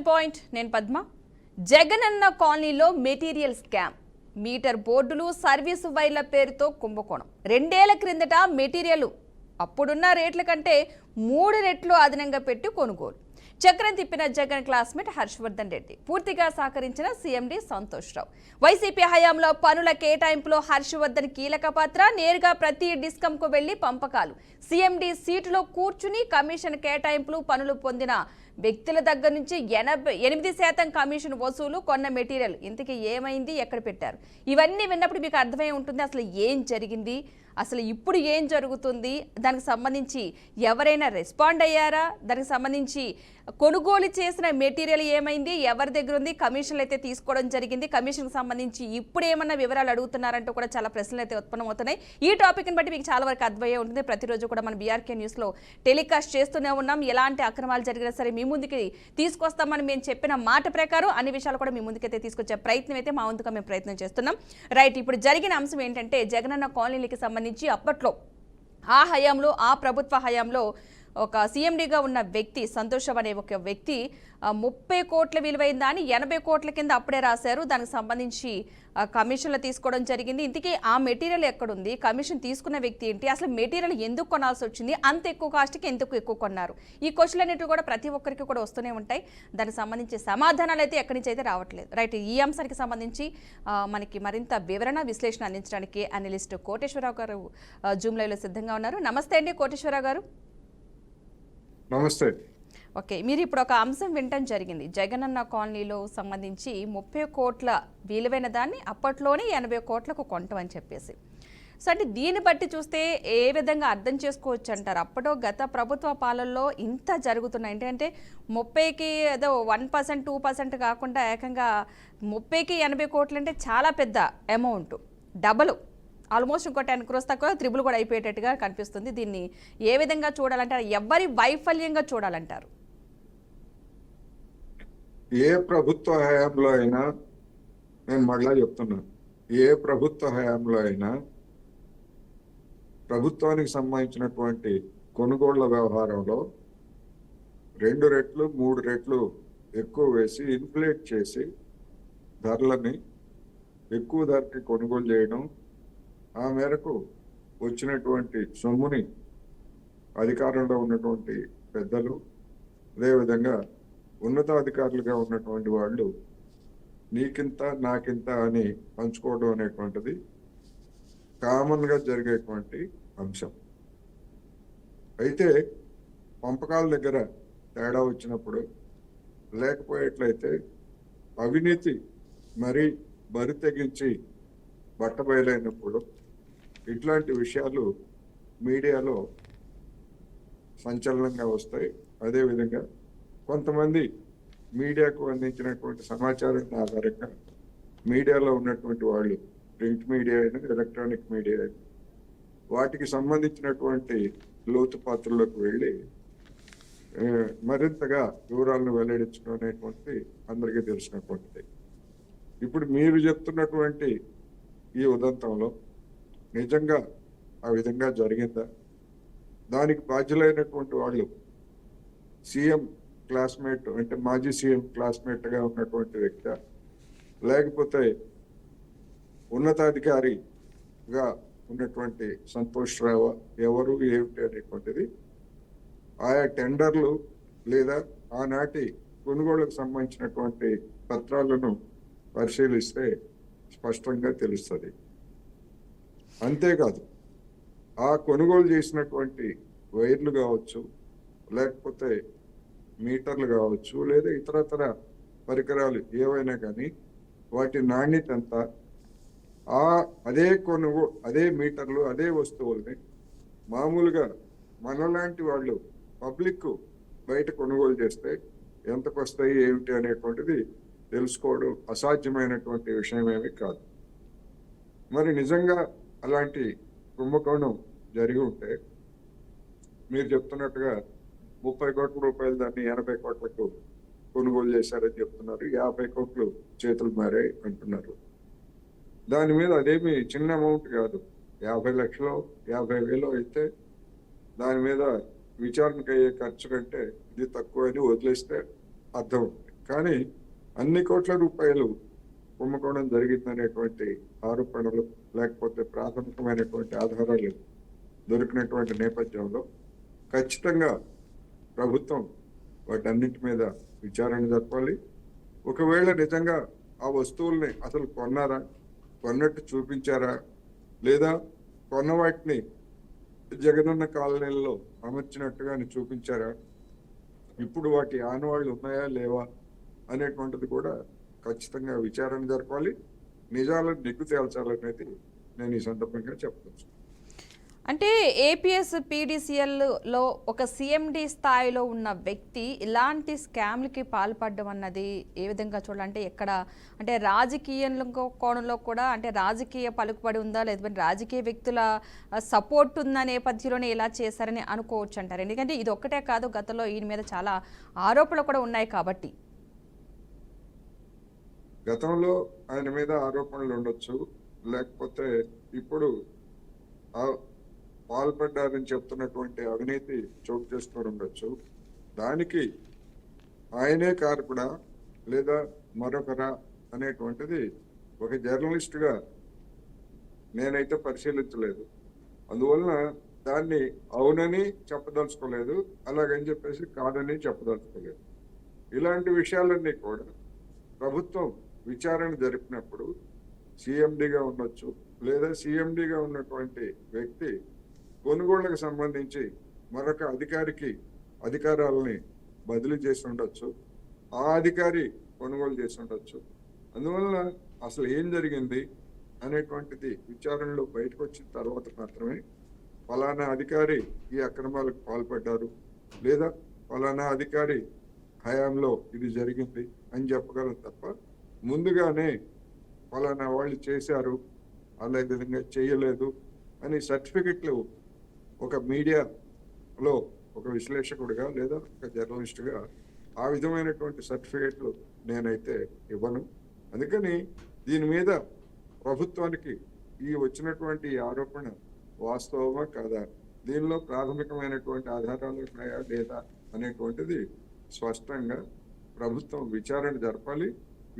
Point నేను పద్మ. జగనన్న కాలనీలో material scam, metre బోర్డులు, సర్వీసు వైర్ల పేరుతో కుంభకోణం. 2 ఏళ్ల క్రిందట మెటీరియల్ అప్పుడున్న రేట్ల కంటే 3 రెట్లు అదనంగా పెట్టి కొనుగోలు. చక్రం తిప్పిన జగన్ క్లాస్మేట్ హర్షవర్ధన్ రెడ్డి, పూర్తిగా సహకరించిన సీఎండీ సంతోష్ రావు. వైసీపీ హయాంలో పనుల కేటాయింపులో హర్షవర్ధన్ కీలక పాత్ర. నేరుగా ప్రతి డిస్కంకు వెళ్లి పంపకాలు, సీఎండీ సీటులో కూర్చుని కమిషన్ కేటాయింపులు, పనులు పొందిన వ్యక్తుల దగ్గర నుంచి 8% కమిషన్ వసూలు. కొన్న మెటీరియల్ ఇంతకీ ఏమైంది, ఎక్కడ పెట్టారు? ఇవన్నీ విన్నప్పుడు మీకు అర్థమై ఉంటుంది అసలు ఏం జరిగింది, అసలు ఇప్పుడు ఏం జరుగుతుంది, దానికి సంబంధించి ఎవరైనా రెస్పాండ్ అయ్యారా, దానికి సంబంధించి కొనుగోలు చేసిన మెటీరియల్ ఏమైంది, ఎవరి దగ్గర ఉంది, కమిషన్లు అయితే తీసుకోవడం జరిగింది, కమిషన్కి సంబంధించి ఇప్పుడు ఏమన్నా వివరాలు అడుగుతున్నారంటూ కూడా చాలా ప్రశ్నలు అయితే ఉత్పన్నమవుతున్నాయి. ఈ టాపిక్ని బట్టి మీకు చాలా వరకు అర్థమయ్యే ఉంటుంది. ప్రతిరోజు కూడా మనం బీఆర్కే న్యూస్లో టెలికాస్ట్ చేస్తూనే ఉన్నాం. ఎలాంటి అక్రమాలు జరిగినా సరే మీ ముందుకి తీసుకొస్తామని మేము చెప్పిన మాట ప్రకారం అన్ని విషయాలు కూడా మీ ముందుకైతే తీసుకొచ్చే ప్రయత్నం అయితే మా వంతుగా మేము ప్రయత్నం చేస్తున్నాం. రైట్, ఇప్పుడు జరిగిన అంశం ఏంటంటే జగనన్న కాలనీలకి సంబంధించి అప్పట్లో ఆ హయాంలో, ఆ ప్రభుత్వ హయాంలో ఒక సీఎండీగా ఉన్న వ్యక్తి సంతోష్ అనే ఒక వ్యక్తి 30 కోట్ల విలువైన దాన్ని 80 కోట్ల కింద అప్పుడే రాశారు. దానికి సంబంధించి కమిషన్లు తీసుకోవడం జరిగింది. ఇంతకీ ఆ మెటీరియల్ ఎక్కడుంది, కమిషన్ తీసుకున్న వ్యక్తి ఏంటి, అసలు మెటీరియల్ ఎందుకు కొనాల్సి వచ్చింది, అంత ఎక్కువ కాస్ట్కి ఎందుకు ఎక్కువ కొన్నారు, ఈ క్వశ్చన్లు అనేవి కూడా ప్రతి ఒక్కరికి కూడా వస్తూనే ఉంటాయి. దానికి సంబంధించి సమాధానాలు అయితే ఎక్కడి నుంచి అయితే రావట్లేదు. రైట్, ఈ అంశానికి సంబంధించి మనకి మరింత వివరణ, విశ్లేషణ అందించడానికి అనలిస్ట్ కోటేశ్వరరావు గారు జూమ్ లైవ్లో సిద్ధంగా ఉన్నారు. నమస్తే అండి కోటేశ్వరరావు గారు. నమస్తే. ఓకే, మీరు ఇప్పుడు ఒక అంశం వినటం జరిగింది. జగనన్న కాలనీలో సంబంధించి 30 కోట్ల విలువైన దాన్ని అప్పట్లోనే 80 కోట్లకు కొంటామని చెప్పేసి. సో అంటే దీన్ని బట్టి చూస్తే ఏ విధంగా అర్థం చేసుకోవచ్చు అంటారు? అప్పట్లో గత ప్రభుత్వ పాలనలో ఇంత జరుగుతున్నాయి అంటే 30కి ఏదో 1%, 2% కాకుండా ఏకంగా 30కి 80 కోట్లు అంటే చాలా పెద్ద అమౌంట్, డబల్, ఆల్మోస్ట్ ఇంకో 10 crores తక్కువ, త్రిబుల్ కూడా అయిపోయేటట్టుగా కనిపిస్తుంది. దీన్ని ఏ విధంగా చూడాలంటారు, ఎవరి వైఫల్యంగా చూడాలంటారు? ఏ ప్రభుత్వ హయాంలో అయినా, నేను మళ్ళా చెప్తున్నాను, ఏ ప్రభుత్వ హయాంలో అయినా ప్రభుత్వానికి సంబంధించినటువంటి కొనుగోళ్ల వ్యవహారంలో 2 రెట్లు 3 రెట్లు ఎక్కువ వేసి ఇన్ఫ్లేట్ చేసి ధరలని ఎక్కువ ధరకి కొనుగోలు చేయడం, ఆ మేరకు వచ్చినటువంటి సొమ్ముని అధికారంలో ఉన్నటువంటి పెద్దలు, అదేవిధంగా ఉన్నతాధికారులుగా ఉన్నటువంటి వాళ్ళు నీకింత నాకింత అని పంచుకోవడం అనేటువంటిది కామన్గా జరిగేటువంటి అంశం. అయితే పంపకాల దగ్గర తేడా వచ్చినప్పుడు, లేకపోయేట్లయితే అవినీతి మరీ బరి తెగించి బట్టబయలైనప్పుడు ఇట్లాంటి విషయాలు మీడియాలో సంచలనంగా వస్తాయి. అదేవిధంగా కొంతమంది మీడియాకు అందించినటువంటి సమాచారాన్ని ఆధారంగా మీడియాలో ఉన్నటువంటి వాళ్ళు, ప్రింట్ మీడియా అయినా ఎలక్ట్రానిక్ మీడియా అయినా, వాటికి సంబంధించినటువంటి లోతుపాత్రలోకి వెళ్ళి మరింతగా వివరాలను వెల్లడించడం అనేటువంటి అందరికీ తెలిసినటువంటిది. ఇప్పుడు మీరు చెప్తున్నటువంటి ఈ ఉదంతంలో నిజంగా ఆ విధంగా జరిగిందా, దానికి బాధ్యులైనటువంటి వాళ్ళు సీఎం క్లాస్మేట్ అంటే మాజీ సీఎం క్లాస్మేట్గా ఉన్నటువంటి వ్యక్తి, లేకపోతే ఉన్నతాధికారిగా ఉన్నటువంటి సంతోష్ రావు, ఎవరు ఏమిటి అనేటువంటిది ఆయా టెండర్లు లేదా ఆనాటి కొనుగోళ్లకు సంబంధించినటువంటి పత్రాలను పరిశీలిస్తే స్పష్టంగా తెలుస్తుంది. అంతేకాదు, ఆ కొనుగోలు చేసినటువంటి వైర్లు కావచ్చు, లేకపోతే మీటర్లు కావచ్చు, లేదా ఇతరతర పరికరాలు ఏవైనా కానీ వాటి నాణ్యత ఎంత, అదే మీటర్లు, అదే వస్తువుల్ని మామూలుగా మనలాంటి వాళ్ళు పబ్లిక్ బయట కొనుగోలు చేస్తే ఎంతకు వస్తాయి ఏమిటి అనేటువంటిది తెలుసుకోవడం అసాధ్యమైనటువంటి విషయమేమీ కాదు. మరి నిజంగా అలాంటి కుంభకోణం జరిగి ఉంటే మీరు చెప్తున్నట్టుగా 30 కోట్ల రూపాయలు దాన్ని 80 కోట్లకు కొనుగోలు చేశారని చెప్తున్నారు. 50 కోట్లు చేతులు మారాయి అంటున్నారు. దాని మీద అదేమి చిన్న అమౌంట్ కాదు. 50 లక్షలు 50,000 అయితే దాని మీద విచారణకు అయ్యే ఖర్చు కంటే ఇది తక్కువ అని వదిలేస్తే అర్థం. కానీ అన్ని కోట్ల రూపాయలు కుంభకోణం జరిగిందనేటువంటి ఆరోపణలు లేకపోతే ప్రాథమికమైనటువంటి ఆధారాలు దొరికినటువంటి నేపథ్యంలో ఖచ్చితంగా ప్రభుత్వం వాటన్నిటి మీద విచారణ జరపాలి. ఒకవేళ నిజంగా ఆ వస్తువుల్ని అసలు కొన్నారా, కొన్నట్టు చూపించారా, లేదా కొన్న వాటిని జగనన్న కాలనీల్లో అమర్చినట్టుగాని చూపించారా, ఇప్పుడు వాటి ఆనవాళ్ళు ఉన్నాయా లేవా అనేటువంటిది కూడా ఖచ్చితంగా విచారణ జరపాలి. నిజాలను నిగ్గు తేల్చాలనేది నేను ఈ సందర్భంగా చెప్పవచ్చు. అంటే ఏపీఎస్ పీడీసీఎల్లో ఒక సిఎండి స్థాయిలో ఉన్న వ్యక్తి ఇలాంటి స్కామ్లకి పాల్పడడం అన్నది ఏ విధంగా చూడాలంటే ఎక్కడ అంటే రాజకీయ కోణంలో కూడా అంటే రాజకీయ పలుకుబడి ఉందా లేకపోతే రాజకీయ వ్యక్తుల సపోర్ట్ ఉన్న నేపథ్యంలోనే ఇలా చేశారని అనుకోవచ్చు అంటారు. ఎందుకంటే ఇది ఒక్కటే కాదు, గతంలో ఈయన మీద చాలా ఆరోపణలు కూడా ఉన్నాయి కాబట్టి. గతంలో ఆయన మీద ఆరోపణలు ఉండొచ్చు, లేకపోతే ఇప్పుడు పాల్పడ్డారని చెప్తున్నటువంటి అవినీతి చోటు చేసుకొని ఉండొచ్చు. దానికి ఆయనే కారకుడా లేదా మరొకరా అనేటువంటిది ఒక జర్నలిస్ట్గా నేనైతే పరిశీలించలేదు. అందువలన దాన్ని అవునని చెప్పదలుచుకోలేదు, అలాగని చెప్పేసి కాదని చెప్పదలుచుకోలేదు. ఇలాంటి విషయాలన్నీ కూడా ప్రభుత్వం విచారణ జరిపినప్పుడు సిఎండిగా ఉండొచ్చు, లేదా సిఎండిగా ఉన్నటువంటి వ్యక్తి కొనుగోళ్లకు సంబంధించి మరొక అధికారికి అధికారాలని బదిలీ చేసి ఉండొచ్చు, ఆ అధికారి కొనుగోలు చేసి ఉండొచ్చు. అందువలన అసలు ఏం జరిగింది అనేటువంటిది విచారణలో బయటకు వచ్చిన తర్వాత మాత్రమే ఫలానా అధికారి ఈ అక్రమాలకు పాల్పడ్డారు, లేదా ఫలానా అధికారి హయాంలో ఇది జరిగింది అని చెప్పగలం తప్ప ముందుగానే ఫలానా వాళ్ళు చేశారు అలా విధంగా చేయలేదు అని సర్టిఫికెట్లు ఒక మీడియాలో ఒక విశ్లేషకుడిగా లేదా ఒక జర్నలిస్టుగా ఆ విధమైనటువంటి సర్టిఫికెట్లు నేనైతే ఇవ్వను. అందుకని దీని మీద ప్రభుత్వానికి ఈ వచ్చినటువంటి ఆరోపణ వాస్తవమా కాదా, దీనిలో ప్రాథమికమైనటువంటి ఆధారాలు ఉన్నాయా లేదా అనేటువంటిది స్పష్టంగా ప్రభుత్వం విచారణ జరపాలి.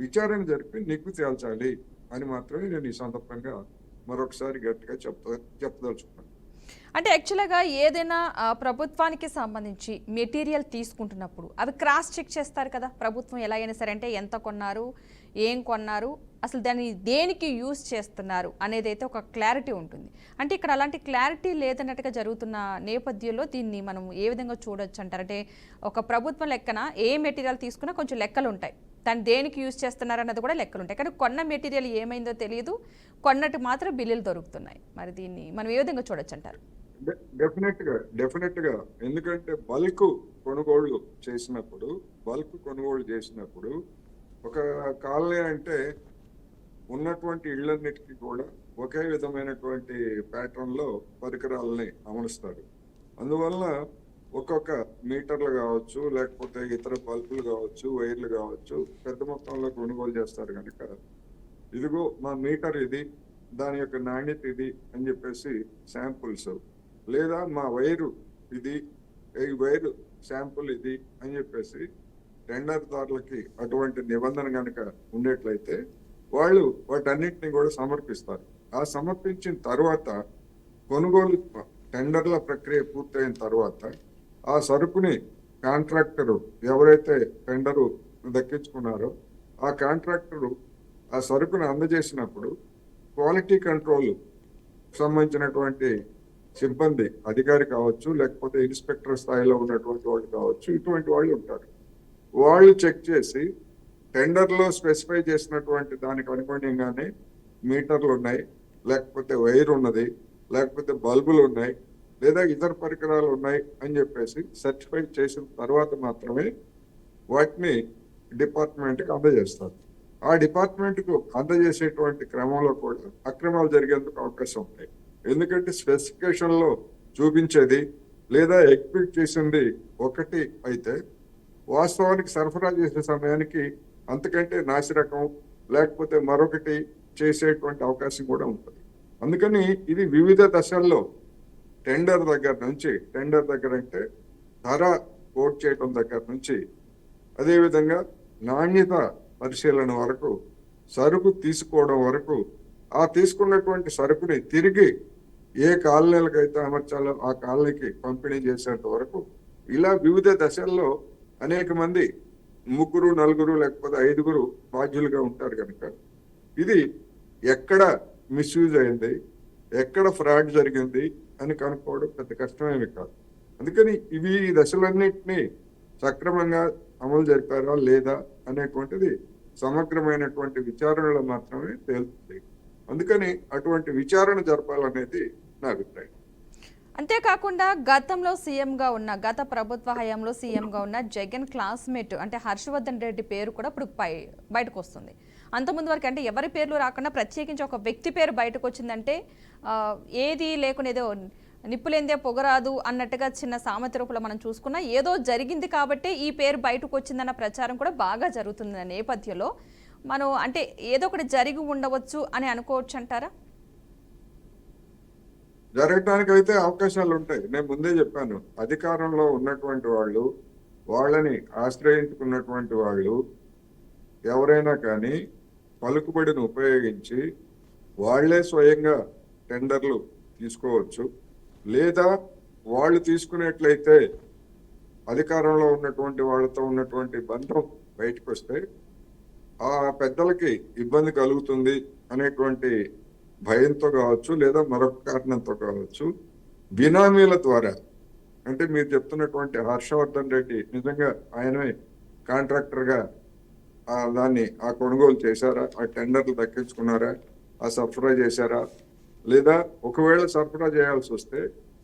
విచారణ జరిపి నిగ్గు తేల్చాలి అని మాత్రమే నేను ఈ సందర్భంగా మరొకసారి గట్టిగా చెప్పదలుచుకున్నాను. అంటే యాక్చువల్గా ఏదైనా ప్రభుత్వానికి సంబంధించి మెటీరియల్ తీసుకుంటున్నప్పుడు అవి క్రాస్ చెక్ చేస్తారు కదా ప్రభుత్వం, ఎలా అయినా సరే. అంటే ఎంత కొన్నారు, ఏం కొన్నారు, అసలు దాన్ని దేనికి యూజ్ చేస్తున్నారు అనేది అయితే ఒక క్లారిటీ ఉంటుంది. అంటే ఇక్కడ అలాంటి క్లారిటీ లేదన్నట్టుగా జరుగుతున్న నేపథ్యంలో దీన్ని మనం ఏ విధంగా చూడొచ్చు అంటారు? అంటే ఒక ప్రభుత్వం లెక్కన ఏ మెటీరియల్ తీసుకున్నా కొంచెం లెక్కలు ఉంటాయి, దాన్ని దేనికి యూజ్ చేస్తున్నారు అన్నది కూడా లెక్కలు ఉంటాయి. కానీ కొన్న మెటీరియల్ ఏమైందో తెలియదు, కొన్నట్టు మాత్రం బిల్లులు దొరుకుతున్నాయి. మరి దీన్ని మనం ఏ విధంగా చూడొచ్చు అంటారు? డెఫినెట్ గా ఎందుకంటే బల్క్ కొనుగోళ్లు చేసినప్పుడు ఒక కాలనీ అంటే ఉన్నటువంటి ఇళ్లన్నిటికీ కూడా ఒకే విధమైనటువంటి ప్యాటర్న్ లో పరికరాలని అమలుస్తారు. అందువల్ల ఒక్కొక్క మీటర్లు కావచ్చు, లేకపోతే ఇతర బల్బులు కావచ్చు, వైర్లు కావచ్చు, పెద్ద మొత్తంలో కొనుగోలు చేస్తారు కనుక ఇదిగో మా మీటర్ ఇది, దాని యొక్క నాణ్యత ఇది అని చెప్పేసి శాంపుల్స్, లేదా మా వైరు ఇది, ఈ వైరు శాంపుల్ ఇది అని చెప్పేసి టెండర్దారులకి అటువంటి నిబంధన కనుక ఉండేట్లయితే వాళ్ళు వాటన్నిటిని కూడా సమర్పిస్తారు. ఆ సమర్పించిన తర్వాత కొనుగోలు టెండర్ల ప్రక్రియ పూర్తయిన తర్వాత ఆ సరుకుని కాంట్రాక్టరు ఎవరైతే టెండరు దక్కించుకున్నారో ఆ కాంట్రాక్టరు ఆ సరుకుని అందజేసినప్పుడు క్వాలిటీ కంట్రోల్ సంబంధించినటువంటి సిబ్బంది, అధికారి కావచ్చు, లేకపోతే ఇన్స్పెక్టర్ స్థాయిలో ఉన్నటువంటి వాళ్ళు కావచ్చు, ఇటువంటి వాళ్ళు ఉంటారు. వాళ్ళు చెక్ చేసి టెండర్లో స్పెసిఫై చేసినటువంటి దానికి అనుగుణంగానే మీటర్లు ఉన్నాయి, లేకపోతే వైర్ ఉన్నది, లేకపోతే బల్బులు ఉన్నాయి, లేదా ఇతర పరికరాలు ఉన్నాయి అని చెప్పేసి సర్టిఫై చేసిన తర్వాత మాత్రమే వాటిని డిపార్ట్మెంట్కి అందజేస్తారు. ఆ డిపార్ట్మెంట్కు అందజేసేటువంటి క్రమంలో కూడా అక్రమాలు జరిగేందుకు అవకాశం ఉంటాయి. ఎందుకంటే స్పెసిఫికేషన్లో చూపించేది లేదా ఎక్స్పెక్ట్ చేసింది ఒకటి అయితే వాస్తవానికి సరఫరా చేసే సమయానికి అంతకంటే నాసిరకం లేకపోతే మరొకటి చేసేటువంటి అవకాశం కూడా ఉంటుంది. అందుకని ఇది వివిధ దశల్లో టెండర్ దగ్గర అంటే ధర కోట్ చేయడం దగ్గర నుంచి, అదేవిధంగా నాణ్యత పరిశీలన వరకు, సరుకు తీసుకోవడం వరకు, ఆ తీసుకున్నటువంటి సరుకుని తిరిగి ఏ కాలనీలకైతే అమర్చాలో ఆ కాలనీకి పంపిణీ చేసేంత వరకు, ఇలా వివిధ దశల్లో అనేక మంది 3, 4 లేకపోతే 5 బాధ్యులుగా ఉంటారు కనుక ఇది ఎక్కడ మిస్యూజ్ అయింది, ఎక్కడ ఫ్రాడ్ జరిగింది అని కనుక్కోవడం పెద్ద కష్టమేమి కాదు. అందుకని ఈ దశలన్నింటినీ సక్రమంగా అమలు జరిపారా లేదా అనేటువంటిది సమగ్రమైనటువంటి విచారణలో మాత్రమే తేలుతుంది. అందుకని అటువంటి విచారణ జరపాలనేది నా అభిప్రాయం. అంతేకాకుండా గతంలో సీఎంగా ఉన్న, గత ప్రభుత్వ హయాంలో సీఎంగా ఉన్న జగన్ క్లాస్మేట్ అంటే హర్షవర్ధన్ రెడ్డి పేరు కూడా ఇప్పుడు బయటకు వస్తుంది. అంతకుముందు వరకు అంటే ఎవరి పేర్లు రాకుండా ప్రత్యేకించి ఒక వ్యక్తి పేరు బయటకు వచ్చిందంటే ఏది లేకుండా ఏదో నిప్పులేందే పొగరాదు అన్నట్టుగా చిన్న సామెత రూపంలో మనం చూసుకున్నా ఏదో జరిగింది కాబట్టి ఈ పేరు బయటకు వచ్చిందన్న ప్రచారం కూడా బాగా జరుగుతుంది నేపథ్యంలో మనం అంటే ఏదో ఒకటి జరిగి ఉండవచ్చు అని అనుకోవచ్చు అంటారా? జరగటానికి అయితే అవకాశాలు ఉంటాయి. నేను ముందే చెప్పాను, అధికారంలో ఉన్నటువంటి వాళ్ళు, వాళ్ళని ఆశ్రయించుకున్నటువంటి వాళ్ళు ఎవరైనా కానీ పలుకుబడిని ఉపయోగించి వాళ్లే స్వయంగా టెండర్లు తీసుకోవచ్చు. లేదా వాళ్ళు తీసుకునేట్లయితే అధికారంలో ఉన్నటువంటి వాళ్ళతో ఉన్నటువంటి బంధం బయటకు వస్తే ఆ పెద్దలకి ఇబ్బంది కలుగుతుంది అనేటువంటి భయంతో కావచ్చు, లేదా మరొక కారణంతో కావచ్చు, బినామీల ద్వారా, అంటే మీరు చెప్తున్నటువంటి హర్షవర్ధన్ రెడ్డి నిజంగా ఆయనే కాంట్రాక్టర్గా దాన్ని కొనుగోలు చేశారా, ఆ టెండర్లు దక్కించుకున్నారా, ఆ సరఫరా చేశారా, లేదా ఒకవేళ సరఫరా చేయాల్సి వస్తే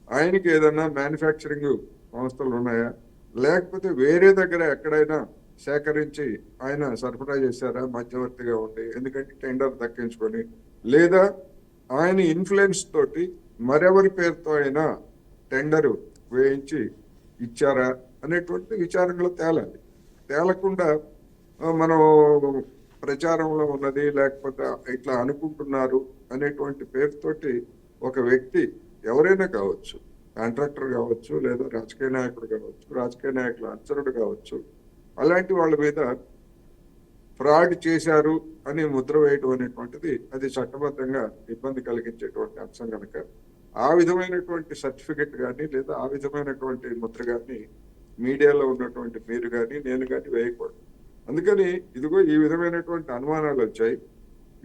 ఆయనకి ఏదైనా మ్యానుఫ్యాక్చరింగ్ సంస్థలు ఉన్నాయా, లేకపోతే వేరే దగ్గర ఎక్కడైనా సేకరించి ఆయన సరఫరా చేశారా మధ్యవర్తిగా ఉండి, ఎందుకంటే టెండర్ దక్కించుకొని, లేదా ఆయన ఇన్ఫ్లుయెన్స్ తోటి మరెవరి పేరుతో అయినా టెండరు వేయించి ఇచ్చారా అనేటువంటి విచారణలో తేలాలి. తేలకుండా మనం ప్రచారంలో ఉన్నది లేకపోతే ఇట్లా అనుకుంటున్నారు అనేటువంటి పేరుతోటి ఒక వ్యక్తి ఎవరైనా కావచ్చు, కాంట్రాక్టర్ కావచ్చు, లేదా రాజకీయ నాయకుడు కావచ్చు, రాజకీయ నాయకుల అనుచరుడు కావచ్చు, అలాంటి వాళ్ళ మీద ఫ్రాడ్ చేశారు అని ముద్ర వేయడం అనేటువంటిది అది చట్టబద్ధంగా ఇబ్బంది కలిగించేటువంటి అంశం కనుక ఆ విధమైనటువంటి సర్టిఫికెట్ కానీ లేదా ఆ విధమైనటువంటి ముద్ర కానీ మీడియాలో ఉన్నటువంటి మీరు కానీ నేను కానీ వేయకూడదు. అందుకని ఇదిగో ఈ విధమైనటువంటి అనుమానాలు వచ్చాయి,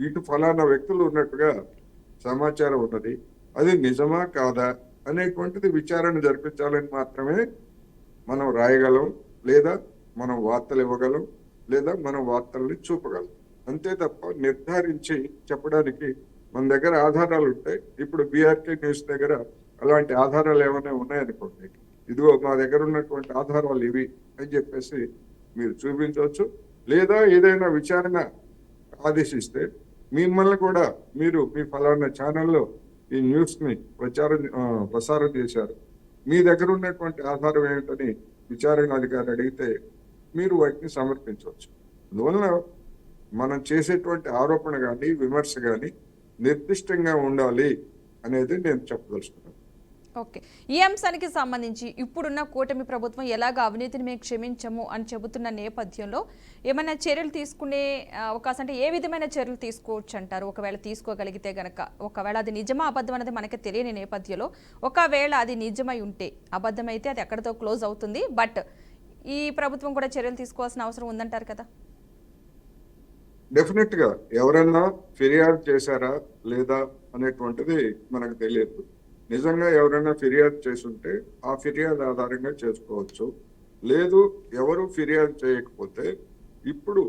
ఇటు ఫలానా వ్యక్తులు ఉన్నట్టుగా సమాచారం ఉన్నది, అది నిజమా కాదా అనేటువంటిది విచారణ జరిపించాలని మాత్రమే మనం రాయగలం, లేదా మనం వార్తలు ఇవ్వగలం, లేదా మనం వార్తల్ని చూపగలం. అంతే తప్ప నిర్ధారించి చెప్పడానికి మన దగ్గర ఆధారాలు ఉంటాయి. ఇప్పుడు బీఆర్కే న్యూస్ దగ్గర అలాంటి ఆధారాలు ఏమైనా ఉన్నాయనుకోండి, ఇదిగో మా దగ్గర ఉన్నటువంటి ఆధారాలు ఇవి అని చెప్పేసి మీరు చూపించవచ్చు. లేదా ఏదైనా విచారణ ఆదేశిస్తే మిమ్మల్ని కూడా మీరు మీ ఫలానా ఛానల్లో ఈ న్యూస్ ని ప్రసారం చేశారు, మీ దగ్గర ఉన్నటువంటి ఆధారం ఏమిటని విచారణ అధికారి అడిగితే మీరు వాటిని సమర్పించవచ్చు. అందువలన మనం చేసేటువంటి ఆరోపణ కానీ విమర్శ కానీ నిర్దిష్టంగా ఉండాలి అనేది నేను చెప్పదలుచుకున్నాను. ఓకే, ఈ అంశానికి సంబంధించి ఇప్పుడున్న కూటమి ప్రభుత్వం ఎలాగ అవినీతిని మేము క్షమించము అని చెబుతున్న నేపథ్యంలో ఏమైనా చర్యలు తీసుకునే అవకాశం అంటే ఏ విధమైన చర్యలు తీసుకోవచ్చు అంటారు? ఒకవేళ తీసుకోగలిగితే గనక, ఒకవేళ అది నిజమా అబద్ధం అనేది మనకి తెలియని నేపథ్యంలో, ఒకవేళ అది నిజమై ఉంటే, అబద్ధం అయితే అది ఎక్కడితో క్లోజ్ అవుతుంది, బట్ ఈ ప్రభుత్వం కూడా చర్యలు తీసుకోవాల్సిన అవసరం ఉందంటారు కదా? డెఫినెట్ గా ఎవరన్నా ఫిర్యాదు చేశారా లేదా అనేటువంటిది మనకు తెలియదు. నిజంగా ఎవరైనా ఫిర్యాదు చేసుంటే ఆ ఫిర్యాదు ఆధారంగా చేసుకోవచ్చు. లేదు ఎవరు ఫిర్యాదు చేయకపోతే ఇప్పుడు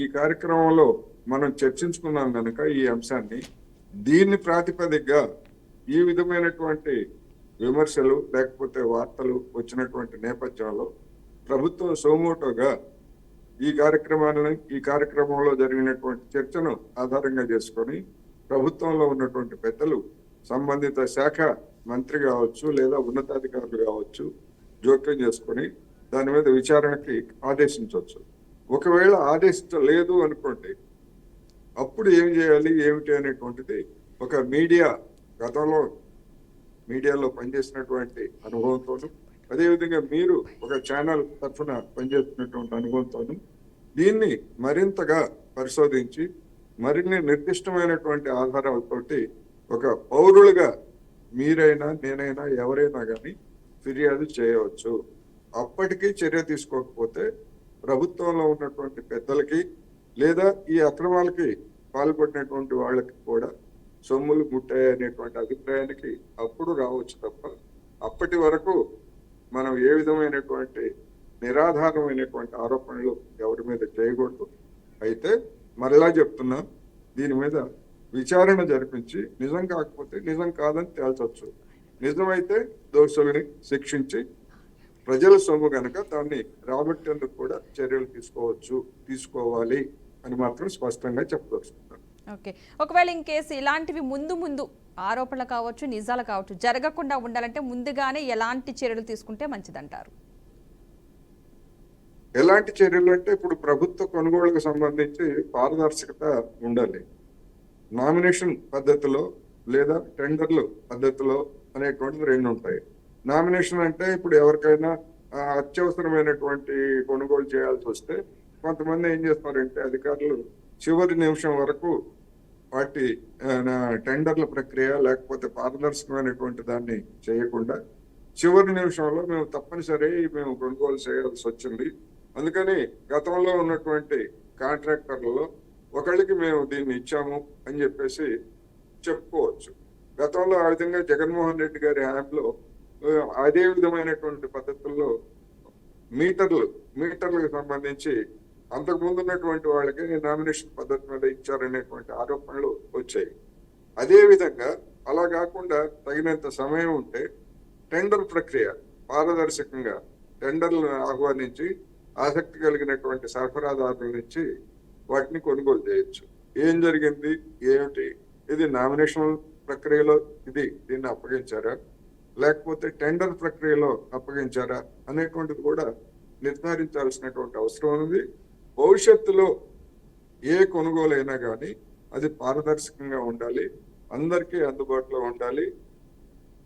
ఈ కార్యక్రమంలో మనం చర్చించుకున్నాం కనుక ఈ అంశాన్ని, దీన్ని ప్రాతిపదికగా ఈ విధమైనటువంటి విమర్శలు లేకపోతే వార్తలు వచ్చినటువంటి నేపథ్యంలో ప్రభుత్వం సోమోటోగా ఈ కార్యక్రమంలో జరిగినటువంటి చర్చను ఆధారంగా చేసుకొని ప్రభుత్వంలో ఉన్నటువంటి పెద్దలు, సంబంధిత శాఖ మంత్రి కావచ్చు లేదా ఉన్నతాధికారులు కావచ్చు, జోక్యం చేసుకొని దాని మీద విచారణకి ఆదేశించవచ్చు. ఒకవేళ ఆదేశించలేదు అనుకోండి, అప్పుడు ఏం చేయాలి ఏమిటి అనేటువంటిది ఒక గతంలో మీడియాలో పనిచేసినటువంటి అనుభవంతోను, అదేవిధంగా మీరు ఒక ఛానల్ తరఫున పనిచేస్తున్నటువంటి అనుభవంతోను దీన్ని మరింతగా పరిశోధించి మరిన్ని నిర్దిష్టమైనటువంటి ఆధారాలతోటి ఒక పౌరులుగా మీరైనా నేనైనా ఎవరైనా కానీ ఫిర్యాదు చేయవచ్చు. అప్పటికీ చర్య తీసుకోకపోతే ప్రభుత్వంలో ఉన్నటువంటి పెద్దలకి లేదా ఈ అక్రమాలకి పాల్పడినటువంటి వాళ్ళకి కూడా సొమ్ములు ముట్టాయనేటువంటి అభిప్రాయానికి అప్పుడు రావచ్చు తప్ప అప్పటి వరకు మనం ఏ విధమైనటువంటి నిరాధారమైనటువంటి ఆరోపణలు ఎవరి మీద చేయకూడదు. అయితే మరలా చెప్తున్నా, దీని మీద విచారణ జరిపించి నిజం కాకపోతే నిజం కాదని తేల్చొచ్చు. నిజమైతే దోషుల్ని శిక్షించి ప్రజల సొమ్ము కనుక దాన్ని రాబట్టేందుకు కూడా చర్యలు తీసుకోవాలి అని మాత్రం స్పష్టంగా చెప్పదలుచుకుంటాను. ఓకే, ఒకవేళ ఇన్ కేసు ఇలాంటివి ముందు ముందు ఆరోపణలు కావచ్చు, నిజాలు కావచ్చు జరగకుండా ఉండాలంటే ముందుగానే ఎలాంటి చర్యలు తీసుకుంటే మంచిదంటారు? ఎలాంటి చర్యలు అంటే ఇప్పుడు ప్రభుత్వ కొనుగోలుకు సంబంధించి పారదర్శకత ఉండాలి. నామినేషన్ పద్ధతిలో లేదా టెండర్లు పద్ధతిలో అనేటువంటిది రెండు ఉంటాయి. నామినేషన్ అంటే ఇప్పుడు ఎవరికైనా అత్యవసరమైనటువంటి కొనుగోలు చేయాల్సి వస్తే కొంతమంది ఏం చేస్తారంటే అధికారులు చివరి నిమిషం వరకు వాటి టెండర్ల ప్రక్రియ లేకపోతే పారదర్శకమైనటువంటి దాన్ని చేయకుండా చివరి నిమిషంలో మేము తప్పనిసరి మేము కొనుగోలు చేయాల్సి వచ్చింది, అందుకని గతంలో ఉన్నటువంటి కాంట్రాక్టర్లలో ఒకళ్ళకి మేము దీన్ని ఇచ్చాము అని చెప్పేసి చెప్పుకోవచ్చు. గతంలో ఆ విధంగా జగన్మోహన్ రెడ్డి గారి హయాంలో అదే విధమైనటువంటి పద్ధతుల్లో మీటర్లకు సంబంధించి అంతకుముందు ఉన్నటువంటి వాళ్ళకి నామినేషన్ పద్ధతి మీద ఇచ్చారనేటువంటి ఆరోపణలు వచ్చాయి. అదే విధంగా అలా కాకుండా తగినంత సమయం ఉంటే టెండర్ ప్రక్రియ పారదర్శకంగా టెండర్లను ఆహ్వానించి ఆసక్తి కలిగినటువంటి సరఫరాదారుల నుంచి వాటిని కొనుగోలు చేయొచ్చు. ఏం జరిగింది ఏమిటి, ఇది నామినేషన్ ప్రక్రియలో దీన్ని అప్పగించారా లేకపోతే టెండర్ ప్రక్రియలో అప్పగించారా అనేటువంటిది కూడా నిర్ధారించాల్సినటువంటి అవసరం ఉంది. భవిష్యత్తులో ఏ కొనుగోలు అయినా కానీ అది పారదర్శకంగా ఉండాలి, అందరికీ అందుబాటులో ఉండాలి.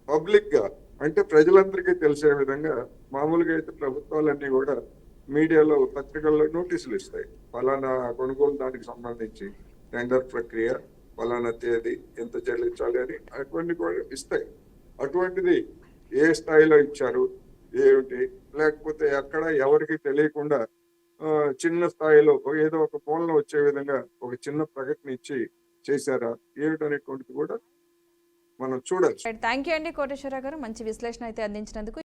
పబ్లిక్ గా అంటే ప్రజలందరికీ తెలిసే విధంగా మామూలుగా అయితే ప్రభుత్వాలన్నీ కూడా మీడియాలో పత్రికల్లో నోటీసులు ఇస్తాయి, ఫలానా కొనుగోలు దానికి సంబంధించి టెండర్ ప్రక్రియ ఫలానా తేదీ ఎంత చెల్లించాలి అని అటువంటి కూడా ఇస్తాయి. అటువంటిది ఏ స్థాయిలో ఇచ్చారు ఏమిటి, లేకపోతే ఎక్కడ ఎవరికి తెలియకుండా చిన్న స్థాయిలో ఏదో ఒక మూలన వచ్చే విధంగా ఒక చిన్న ప్రకటన ఇచ్చి చేశారా ఏమిటనేటువంటిది కూడా మనం చూడాలి. థ్యాంక్ యూ అండి కోటేశ్వరరావు గారు, మంచి విశ్లేషణ అయితే అందించినందుకు.